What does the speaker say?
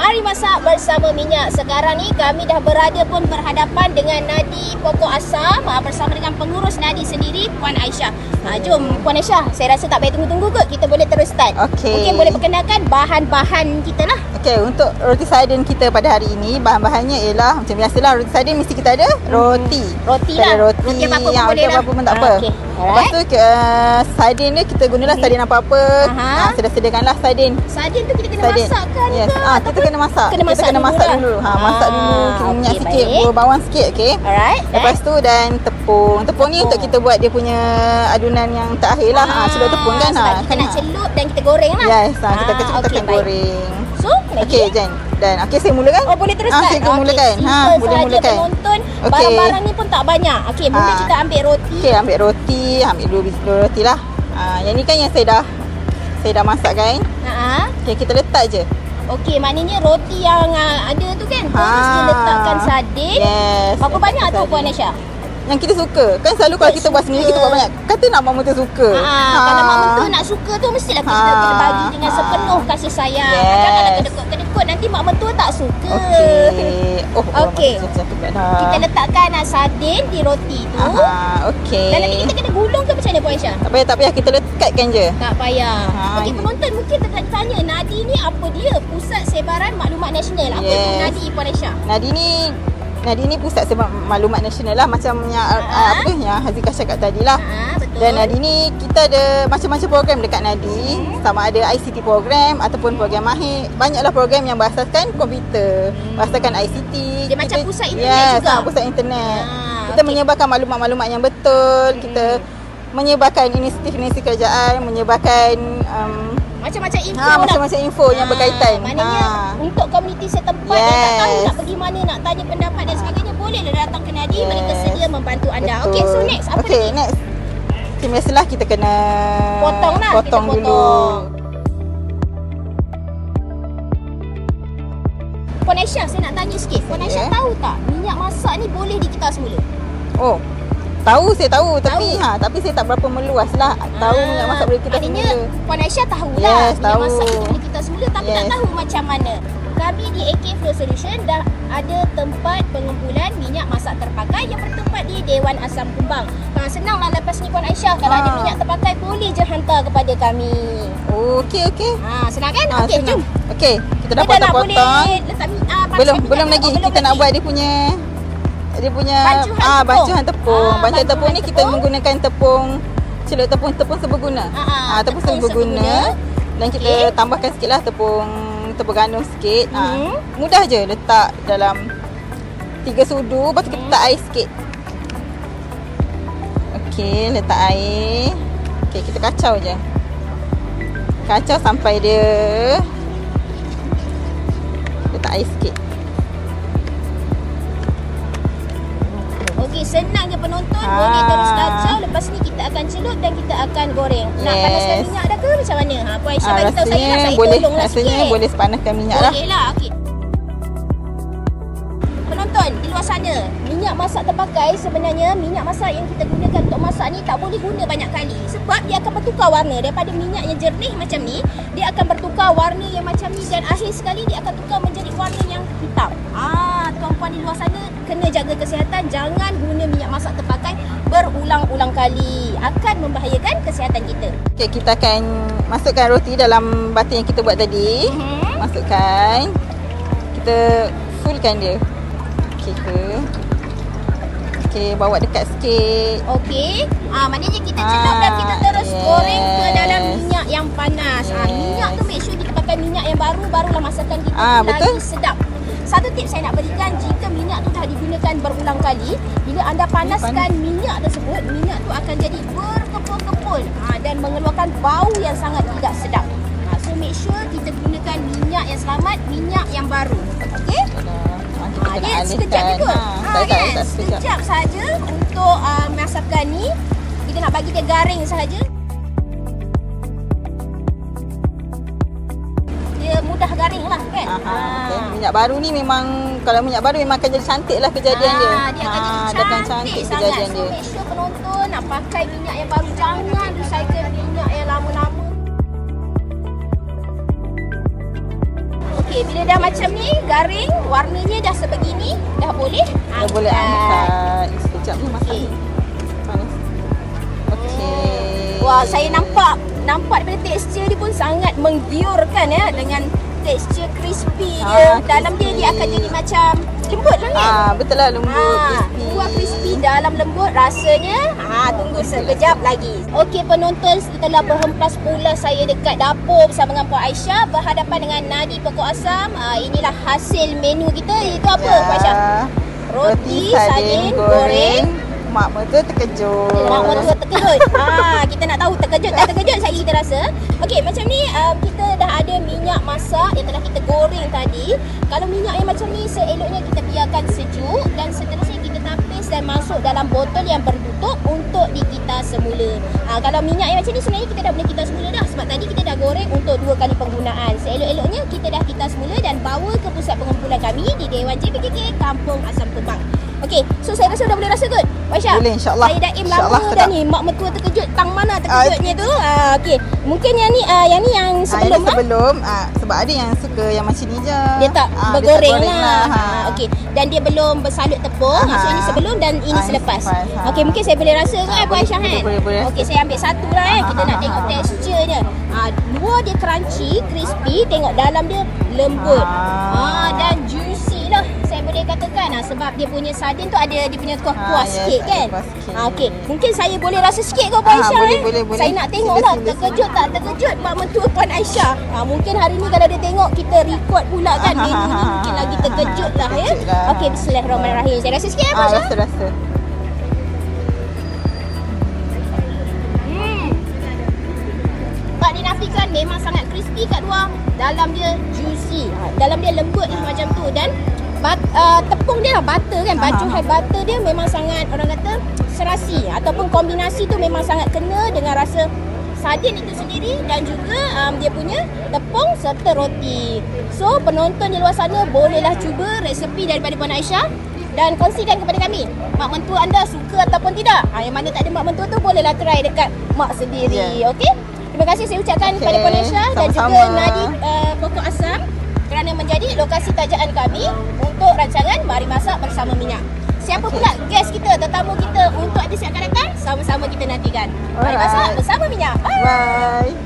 Mari masak bersama minyak. Sekarang ni kami dah berada pun berhadapan dengan Nadi Pokok Asam bersama dengan pengurus Nadi sendiri, Puan Aisyah. Jom Puan Aisyah, saya rasa tak payah tunggu-tunggu kot, kita boleh terus start. Mungkin boleh perkenalkan bahan-bahan kita lah. Okey, untuk roti sardin kita pada hari ini, bahan-bahannya ialah macam biasalah, roti sardin mesti kita ada roti. Roti kita lah. ada roti apa-apa yang boleh lah. apa pun tak apa. Okay. Lepas tu sardin ni kita gunalah sardin apa-apa. Sudah sediakanlah sardin. Sardin tu kita kena masakkan yes. ke? Kita kena masak. Kena masak dulu. Masak dulu. Kena minyak sikit, buah bawang sikit, okey. Alright. Lepas tu dan tepung. Tepung ni untuk kita buat dia punya adunan yang terakhir lah. Celup tepung kan. Sebab kita nak celup dan kita goreng lah. Yes, kita akan goreng. So, okey, Jen. Dan saya mulakan. Boleh terus start. Saya mulakan. Boleh mulakan. Penonton, barang-barang ni pun tak banyak. Okey, mula kita ambil roti. Okey, ambil roti, ambil dua roti lah. Yang ni kan yang saya dah masak kan. Okey, kita letak je. Okey, maknanya roti yang ada tu kan, terus dia letakkan sardin. Yes. Berapa banyak tu Puan Aisyah? Yang kita suka. Kan selalu kalau kita buat sendiri, kita buat banyak. Kata nak mak mentua suka. Kalau mak mentua nak suka tu, mestilah kita kena bagi dengan sepenuh kasih sayang. Janganlah kedekut-kedekut, nanti mak mentua tak suka. Okey. Kita letakkan sardin di roti tu. Okey. Dan nanti kita kena gulung ke macam mana Puan Aisyah? Tak payah. Kita lekatkan je. Tak payah. Okey, penonton mungkin tertanya, Nadi ni apa dia? Pusat Sebaran Maklumat Nasional. Apa tu Nadi, Puan Aisyah? Nadi ni pusat sebab maklumat nasional lah, macam yang apa tu yang Hazikah cakap tadi lah. Betul. Dan Nadi ni kita ada macam-macam program dekat Nadi. Sama ada ICT program ataupun program mahir. Banyaklah program yang berasaskan komputer, berasaskan ICT. Dia macam pusat internet juga. Pusat internet. Kita menyebarkan maklumat-maklumat yang betul. Kita menyebarkan inisiatif kerajaan, menyebarkan macam-macam info macam-macam info yang berkaitan. Maknanya untuk komuniti setempat yang tak tahu nak pergi mana, nak tanya pendapat dan sebagainya, bolehlah datang ke Nadi. Mereka sedia membantu anda. Okey, so next apa lagi? Next. Biasalah kita kena potong dulu. Puan Aisyah, saya nak tanya sikit. Puan Aisyah tahu tak minyak masak ni boleh dikita semula? Saya tahu tapi saya tak berapa meluas lah. Tahu minyak masak boleh kita semula. Puan Aisyah tahulah minyak masak kita boleh kita semula, tapi tak tahu macam mana. Kami di AK Flow Solution dah ada tempat pengumpulan minyak masak terpakai yang bertempat di Dewan Asam Kumbang. Senanglah lepas ni Puan Aisyah, kalau ada minyak terpakai boleh je hantar kepada kami. Okey. Senang kan? Okey, jom. Okey, kita dah potong-potong. Belum lagi kita nak buat dia punya bancuhan tepung. Bancuhan tepung ni kita menggunakan celup tepung seberguna. Tepung seberguna. Dan kita tambahkan sikitlah tepung gandum sikit. Mudah je, letak dalam 3 sudu, lepas tu kita letak air sikit. Okey, letak air. Okey, kita kacau je. Kacau sampai dia letak air sikit. Okey, senang je penonton. Boleh terus kacau. Lepas ni kita akan celup dan kita akan goreng. Nak panaskan minyak dah ke macam mana? Puan Aisyah bagi tahu saya lah. Saya tolonglah sikit. Rasanya boleh panaskan minyak lah. Boleh lah. Okey. Penonton, di luar sana, minyak masak terpakai sebenarnya minyak masak yang kita gunakan untuk masak ni tak boleh guna banyak kali. Sebab dia akan bertukar warna. Daripada minyak yang jernih macam ni, dia akan bertukar warna yang macam ni dan akhir sekali dia akan tukar menjadi warna yang hitam. Tuan-puan di luar sana kena jaga kesihatan, jangan guna minyak masak terpakai berulang-ulang kali. Akan membahayakan kesihatan kita. Okey, kita akan masukkan roti dalam batu yang kita buat tadi. Masukkan. Kita fullkan dia. Okey ke? Okey, bawa dekat sikit. Okey. Maknanya kita celup dan kita terus goreng ke dalam minyak yang panas. Minyak tu make sure kita pakai minyak yang barulah masakan kita lagi sedap. Satu tips saya nak berikan, jika minyak tu dah digunakan berulang kali, bila anda panaskan minyak tersebut, minyak tu akan jadi berkepul-kepul dan mengeluarkan bau yang sangat tidak sedap. So make sure kita gunakan minyak yang selamat, minyak yang baru. Okey? Dia sekejap je kot. Sekejap saja untuk masakan ni. Kita nak bagi dia garing sahaja. Dia mudah garing lah kan. Minyak baru ni memang, kalau minyak baru memang akan jadi cantik lah kejadian dia. Dia akan jadi cantik sangat. Kejadian dia. So make sure penonton nak pakai minyak yang baru. Jangan recycle minyak yang lama-lama. Okey, bila dah macam ni, garing, warnanya dah sebegini, dah boleh Dah boleh angkat. Sekejap ni masak. Okey. Panas. Okey. Wah, saya nampak daripada tekstur dia pun sangat menggiurkan ya, dengan tekstur crispy dia. Dalam dia akan jadi macam lembut lah kan? Betul lah, lembut, crispy. Buah crispy, dalam lembut rasanya. Tunggu sekejap lagi. Okey penonton, setelah berhempas pula saya dekat dapur bersama dengan Puan Aisyah berhadapan dengan Nadi Pokok Asam. Inilah hasil menu kita. Itu apa Puan Aisyah? Roti sardin goreng. Mak mertua terkejut. Mak mertua terkejut. Kita nak tahu terkejut tak terkejut saya kita rasa. Okey, macam ni kita dah ada minyak masak yang telah kita goreng tadi. Kalau minyak yang macam ni seeloknya kita biarkan sejuk dan seterusnya kita tapis dan masuk dalam botol yang bertutup untuk dikitas semula. Kalau minyak yang macam ni sebenarnya kita dah boleh kitas semula dah sebab tadi kita dah goreng untuk 2 kali penggunaan. Seelok-eloknya kita dah kitas semula dan bawa ke pusat pengumpulan kami di Dewan JPKK Kampung Asam Kembang. Okey, so saya rasa dah boleh rasa kot. Aisyah. Boleh, insyaAllah. Saya dah aim lama dah ni. Mak mertua terkejut. Tang mana terkejutnya tu. Okey, mungkin yang ni yang sebelum sebelum sebab ada yang suka yang macam ni je. Dia tak bergoreng lah. Okey, dan dia belum bersalut tepung. Maksudnya ini sebelum dan ini selepas. Okey, mungkin saya boleh rasa kan Puan Aisyah kan? Boleh. Okey, saya ambil satu lah kita nak tengok teksturnya. Luar dia crunchy, crispy, tengok dalam dia lembut. Dan juicy lah. Saya boleh katakan sebab dia punya sardin tu ada dia punya kuah-kuah sikit kan. Okey, mungkin saya boleh rasa sikit ke Puan Aisyah boleh. Saya nak tengok lah terkejut tak terkejut mak mentua Puan Aisyah. Mungkin hari ni kalau dia tengok kita record pula kan menu ni mungkin lagi terkejut lah ya. Okey, bismillahirrahmanirrahim. Saya rasa sikit Puan Aisyah. Rasa. Tak dinafikan memang sangat crispy kat luar, dalam dia juicy. Dalam dia lembut lah macam tu dan tepung dia butter kan, baju hai butter dia memang sangat orang kata serasi ataupun kombinasi tu memang sangat kena dengan rasa sardin itu sendiri dan juga dia punya tepung serta roti. So penonton di luar sana bolehlah cuba resepi daripada Puan Aisyah dan kongsikan kepada kami mak mentua anda suka ataupun tidak. Yang mana tak ada mak mentua tu bolehlah try dekat mak sendiri. Okey, terima kasih saya ucapkan kepada Puan Aisyah dan juga Nadi Pokok Asam kerana menjadi lokasi tajaan kami untuk rancangan Mari Masak Bersama Minyak. Siapa pula guest kita, tetamu kita untuk edisi akan datang, sama-sama kita nantikan. Mari Masak Bersama Minyak. Bye.